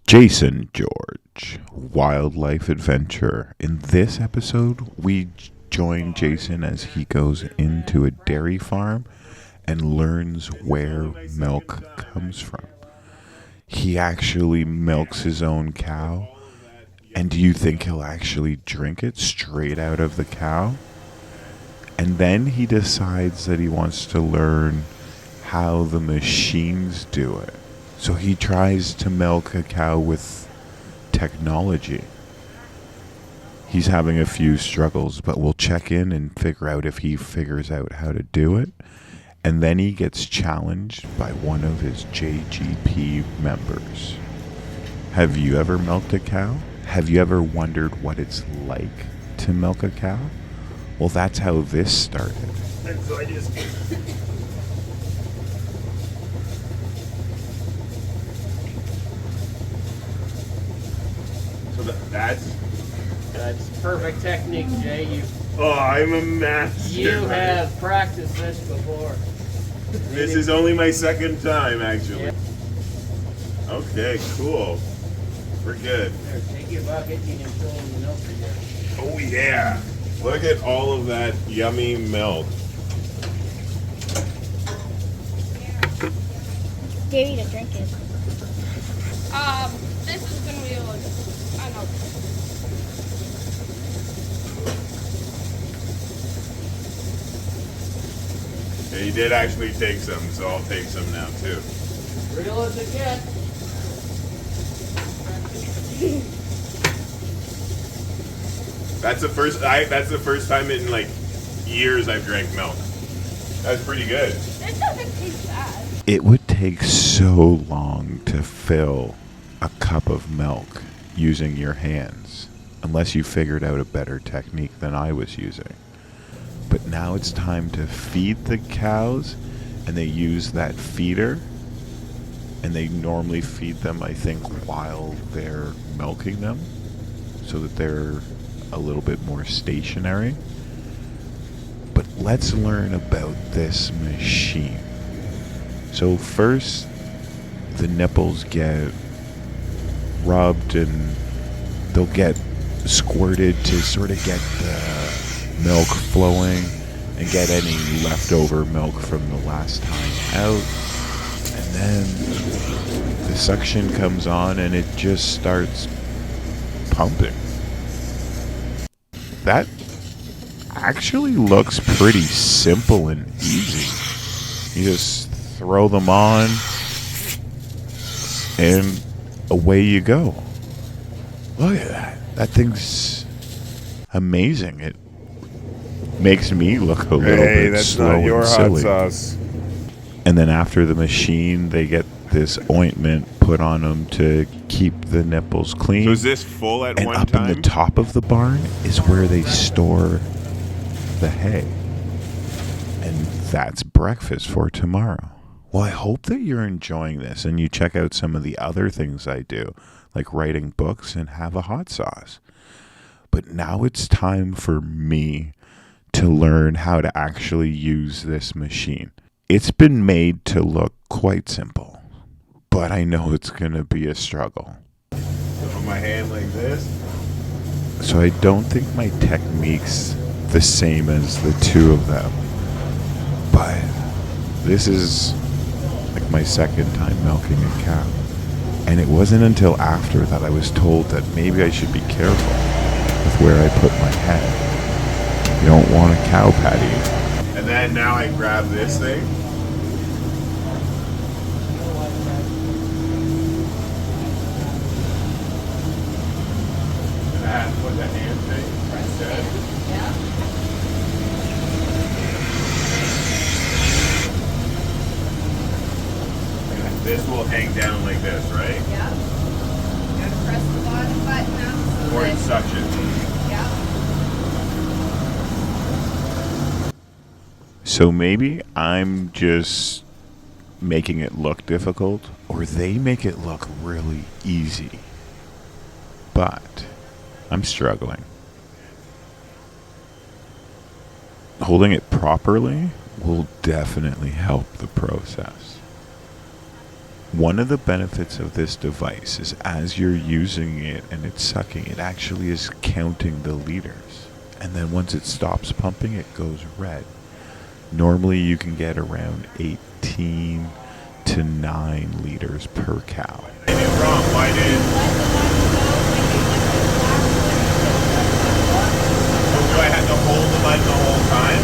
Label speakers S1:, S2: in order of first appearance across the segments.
S1: Jason George, wildlife adventurer. In this episode, we join Jason as he goes into a dairy farm and learns where milk comes from. He actually milks his own cow. And do you think he'll actually drink it straight out of the cow? And then he decides that he wants to learn how the machines do it. So he tries to milk a cow with technology. He's having a few struggles, but we'll check in and figure out if he figures out how to do it. And then he gets challenged by one of his JGP members. Have you ever milked a cow? Have you ever wondered what it's like to milk a cow? Well, that's how this started.
S2: And so I just... So
S3: That's perfect technique, Jay.
S2: I'm a master.
S3: You have practiced this before.
S2: This is only my second time, actually.
S3: Yeah.
S2: Okay, cool. We're good.
S3: There, take your bucket and you can fill in the milk again.
S2: Oh yeah. Look at all of that yummy milk.
S4: Dare you to drink it.
S5: This is gonna be a little. I know.
S2: Yeah, you did actually take some, so I'll take some now too.
S3: Real as it gets.
S2: That's the first time in like years I've drank milk. That's pretty good.
S5: It doesn't taste bad.
S1: It would take so long to fill a cup of milk using your hands, unless you figured out a better technique than I was using. But now it's time to feed the cows, and they use that feeder, and they normally feed them, I think, while they're milking them, so that they're a little bit more stationary. But let's learn about this machine. So first, the nipples get rubbed and they'll get squirted to sort of get the milk flowing and get any leftover milk from the last time out. And then the suction comes on and it just starts pumping. That actually looks pretty simple and easy. You just throw them on and away you go. Look at that. That thing's amazing. It makes me look a little bit slow and silly.
S2: sauce.
S1: And then after the machine, they get this ointment put on them to keep the nipples clean.
S2: So is this full at
S1: And
S2: one
S1: up
S2: time?
S1: in the top of the barn is where they store the hay. And that's breakfast for tomorrow. Well, I hope that you're enjoying this and you check out some of the other things I do, like writing books and have a hot sauce. But now it's time for me to learn how to actually use this machine. It's been made to look quite simple, but I know it's going to be a struggle.
S2: Put my hand like this.
S1: So I don't think my technique's the same as the two of them. But this is like my second time milking a cow. And it wasn't until after that I was told that maybe I should be careful with where I put my head. You don't want a cow patty.
S2: And then now I grab this thing. And I have to put the hand thing instead. And this will hang down like this, right?
S5: Yeah. You gotta press the bottom button up so
S2: Or
S5: that.
S2: in suction.
S5: Yeah.
S1: So maybe I'm just making it look difficult, or they make it look really easy. But I'm struggling. Holding it properly will definitely help the process. One of the benefits of this device is as you're using it and it's sucking, it actually is counting the liters. And then once it stops pumping, it goes red. Normally you can get around 18 to 9 liters per cow.
S2: I did it wrong. Why did? So do I have to hold the button the whole time?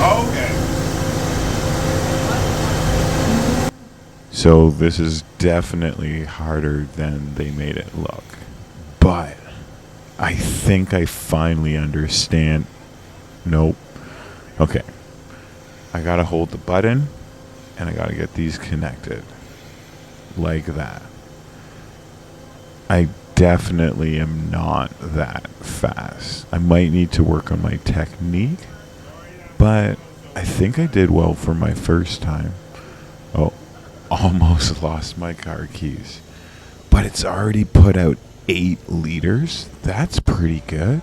S2: Oh, okay.
S1: So this is definitely harder than they made it look. But I think I finally understand. Nope. Okay. I gotta hold the button and I gotta get these connected. Like that. I definitely am not that fast. I might need to work on my technique, but I think I did well for my first time. Oh, almost lost my car keys. But it's already put out 8 liters. That's pretty good.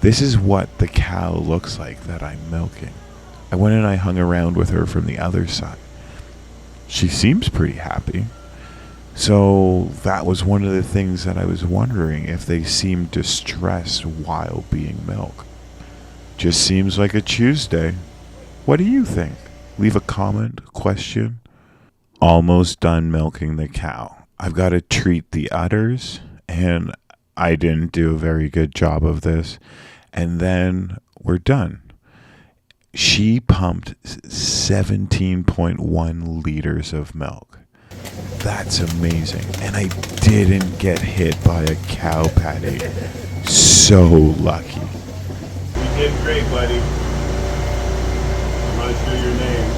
S1: This is what the cow looks like that I'm milking. I went and I hung around with her from the other side. She seems pretty happy. So that was one of the things that I was wondering, if they seemed distressed while being milked. Just seems like a Tuesday. What do you think? Leave a comment, question. Almost done milking the cow. I've got to treat the udders, and I didn't do a very good job of this. And then we're done. She pumped 17.1 liters of milk. That's amazing. And I didn't get hit by a cow patty. So lucky.
S2: You did great, buddy. I'm not sure your name.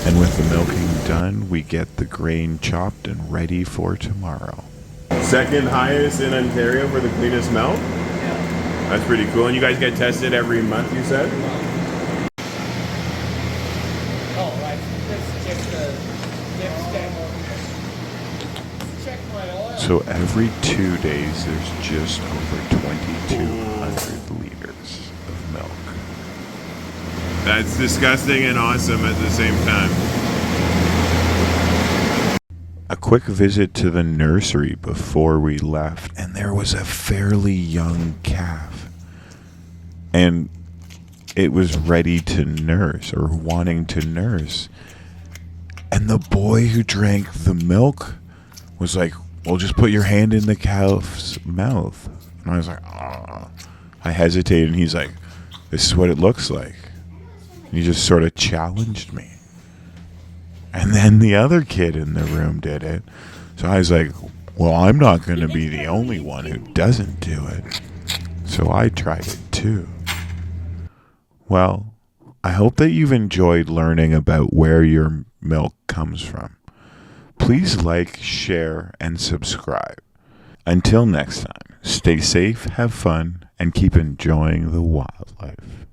S1: And with the milking done, we get the grain chopped and ready for tomorrow.
S2: Second highest in Ontario for the cleanest milk?
S3: Yeah.
S2: That's pretty cool. And you guys get tested every month, you said?
S3: Oh, I just check the dipstick. Check my oil.
S1: So every 2 days, there's just over 2,200 liters of milk.
S2: That's disgusting and awesome at the same time.
S1: A quick visit to the nursery before we left, and there was a fairly young calf. And it was ready to nurse, or wanting to nurse. And the boy who drank the milk was like, well, just put your hand in the calf's mouth. And I was like, ah. I hesitated, and he's like, this is what it looks like. And he just sort of challenged me. And then the other kid in the room did it. So I was like, well, I'm not going to be the only one who doesn't do it. So I tried it too. Well, I hope that you've enjoyed learning about where your milk comes from. Please like, share, and subscribe. Until next time, stay safe, have fun, and keep enjoying the wildlife.